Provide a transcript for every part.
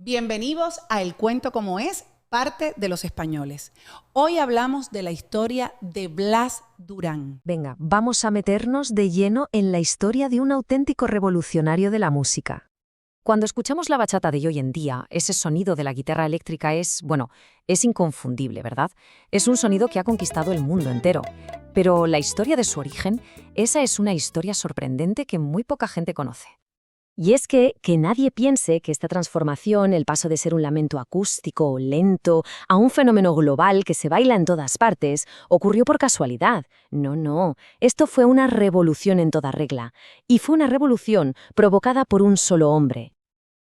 Bienvenidos a El Cuento Como Es, parte de Los Españoles. Hoy hablamos de la historia de Blas Durán. Venga, vamos a meternos de lleno en la historia de un auténtico revolucionario de la música. Cuando escuchamos la bachata de hoy en día, ese sonido de la guitarra eléctrica es inconfundible, ¿verdad? Es un sonido que ha conquistado el mundo entero. Pero la historia de su origen, esa es una historia sorprendente que muy poca gente conoce. Y es que nadie piense que esta transformación, el paso de ser un lamento acústico o lento a un fenómeno global que se baila en todas partes, ocurrió por casualidad. No, esto fue una revolución en toda regla. Y fue una revolución provocada por un solo hombre.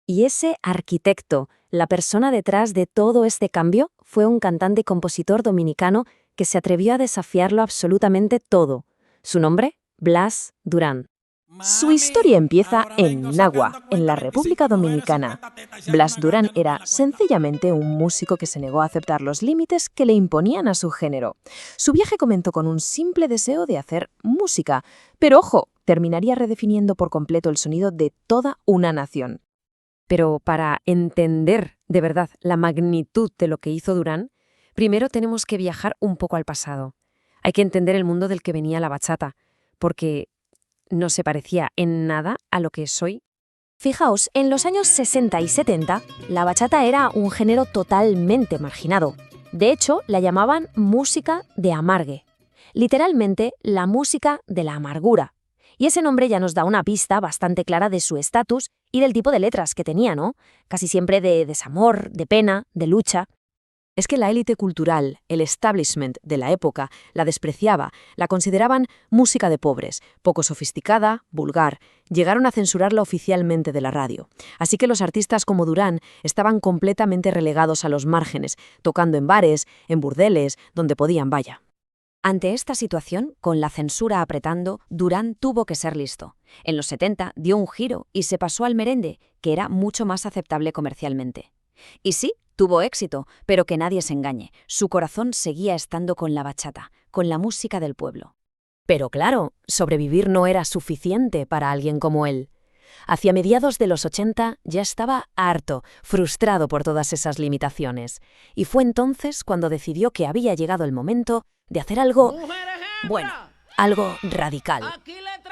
Y ese arquitecto, la persona detrás de todo este cambio, fue un cantante y compositor dominicano que se atrevió a desafiarlo absolutamente todo. Su nombre, Blas Durán. Su historia empieza en Nagua, en la República Dominicana. Blas Durán era sencillamente un músico que se negó a aceptar los límites que le imponían a su género. Su viaje comenzó con un simple deseo de hacer música, pero ojo, terminaría redefiniendo por completo el sonido de toda una nación. Pero para entender de verdad la magnitud de lo que hizo Durán, primero tenemos que viajar un poco al pasado. Hay que entender el mundo del que venía la bachata, porque no se parecía en nada a lo que es hoy. Fijaos, en los años 60 y 70, la bachata era un género totalmente marginado. De hecho, la llamaban música de amargue. Literalmente, la música de la amargura. Y ese nombre ya nos da una pista bastante clara de su estatus y del tipo de letras que tenía, ¿no? Casi siempre de desamor, de pena, de lucha. Es que la élite cultural, el establishment de la época, la despreciaba, la consideraban música de pobres, poco sofisticada, vulgar. Llegaron a censurarla oficialmente de la radio. Así que los artistas como Durán estaban completamente relegados a los márgenes, tocando en bares, en burdeles, donde podían, vaya. Ante esta situación, con la censura apretando, Durán tuvo que ser listo. En los 70 dio un giro y se pasó al merengue, que era mucho más aceptable comercialmente. Y sí, tuvo éxito, pero que nadie se engañe. Su corazón seguía estando con la bachata, con la música del pueblo. Pero claro, sobrevivir no era suficiente para alguien como él. Hacia mediados de los 80 ya estaba harto, frustrado por todas esas limitaciones. Y fue entonces cuando decidió que había llegado el momento de hacer algo radical.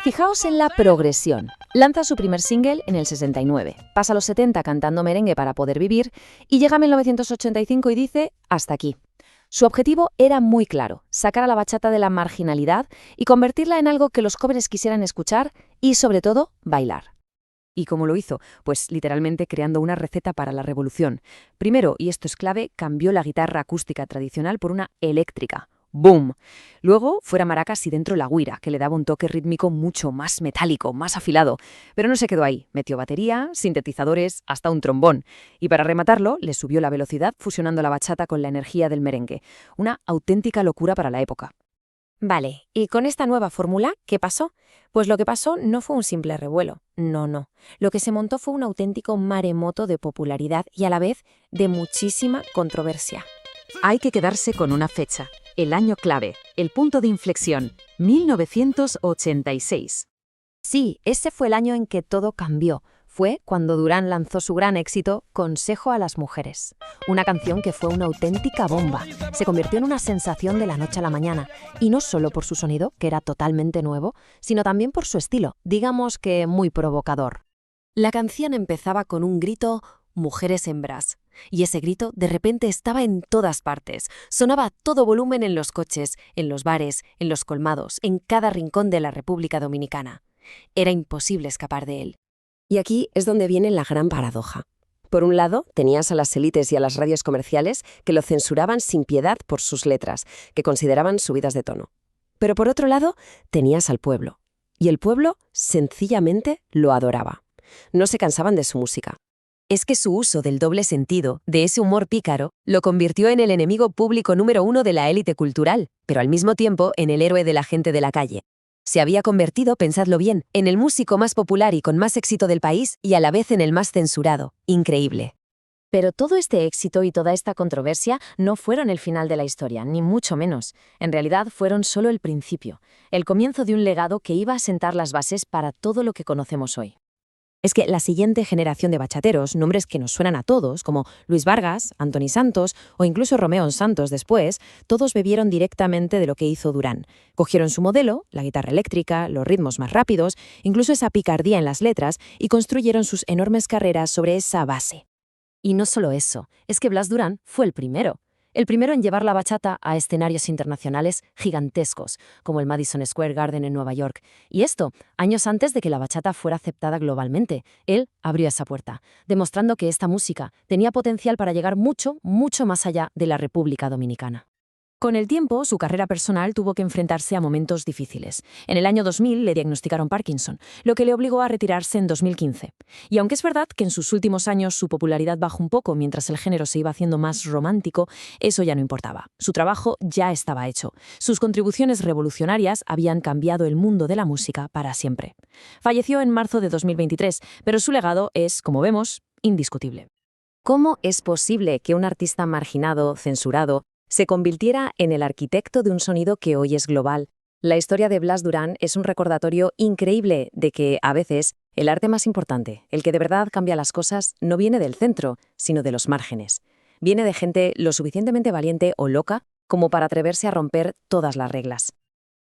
Fijaos en la progresión. Lanza su primer single en el 69, pasa los 70 cantando merengue para poder vivir y llega a 1985 y dice hasta aquí. Su objetivo era muy claro, sacar a la bachata de la marginalidad y convertirla en algo que los jóvenes quisieran escuchar y, sobre todo, bailar. ¿Y cómo lo hizo? Pues literalmente creando una receta para la revolución. Primero, y esto es clave, cambió la guitarra acústica tradicional por una eléctrica. ¡Boom! Luego, fuera maracas y dentro la güira, que le daba un toque rítmico mucho más metálico, más afilado. Pero no se quedó ahí. Metió batería, sintetizadores, hasta un trombón. Y para rematarlo, le subió la velocidad fusionando la bachata con la energía del merengue. Una auténtica locura para la época. Vale, ¿y con esta nueva fórmula qué pasó? Pues lo que pasó no fue un simple revuelo. No. Lo que se montó fue un auténtico maremoto de popularidad y a la vez de muchísima controversia. Hay que quedarse con una fecha, el año clave, el punto de inflexión, 1986. Sí, ese fue el año en que todo cambió. Fue cuando Durán lanzó su gran éxito, Consejo a las mujeres. Una canción que fue una auténtica bomba. Se convirtió en una sensación de la noche a la mañana. Y no solo por su sonido, que era totalmente nuevo, sino también por su estilo, digamos que muy provocador. La canción empezaba con un grito «Mujeres hembras». Y ese grito de repente estaba en todas partes. Sonaba a todo volumen en los coches, en los bares, en los colmados, en cada rincón de la República Dominicana. Era imposible escapar de él. Y aquí es donde viene la gran paradoja. Por un lado, tenías a las élites y a las radios comerciales que lo censuraban sin piedad por sus letras, que consideraban subidas de tono. Pero por otro lado, tenías al pueblo. Y el pueblo sencillamente lo adoraba. No se cansaban de su música. Es que su uso del doble sentido, de ese humor pícaro, lo convirtió en el enemigo público número uno de la élite cultural, pero al mismo tiempo en el héroe de la gente de la calle. Se había convertido, pensadlo bien, en el músico más popular y con más éxito del país y a la vez en el más censurado. Increíble. Pero todo este éxito y toda esta controversia no fueron el final de la historia, ni mucho menos. En realidad fueron solo el principio, el comienzo de un legado que iba a sentar las bases para todo lo que conocemos hoy. Es que la siguiente generación de bachateros, nombres que nos suenan a todos, como Luis Vargas, Antoni Santos o incluso Romeo Santos después, todos bebieron directamente de lo que hizo Durán. Cogieron su modelo, la guitarra eléctrica, los ritmos más rápidos, incluso esa picardía en las letras, y construyeron sus enormes carreras sobre esa base. Y no solo eso, es que Blas Durán fue el primero en llevar la bachata a escenarios internacionales gigantescos, como el Madison Square Garden en Nueva York. Y esto, años antes de que la bachata fuera aceptada globalmente. Él abrió esa puerta, demostrando que esta música tenía potencial para llegar mucho, mucho más allá de la República Dominicana. Con el tiempo, su carrera personal tuvo que enfrentarse a momentos difíciles. En el año 2000 le diagnosticaron Parkinson, lo que le obligó a retirarse en 2015. Y aunque es verdad que en sus últimos años su popularidad bajó un poco mientras el género se iba haciendo más romántico, eso ya no importaba. Su trabajo ya estaba hecho. Sus contribuciones revolucionarias habían cambiado el mundo de la música para siempre. Falleció en marzo de 2023, pero su legado es, como vemos, indiscutible. ¿Cómo es posible que un artista marginado, censurado, se convirtiera en el arquitecto de un sonido que hoy es global? La historia de Blas Durán es un recordatorio increíble de que, a veces, el arte más importante, el que de verdad cambia las cosas, no viene del centro, sino de los márgenes. Viene de gente lo suficientemente valiente o loca como para atreverse a romper todas las reglas.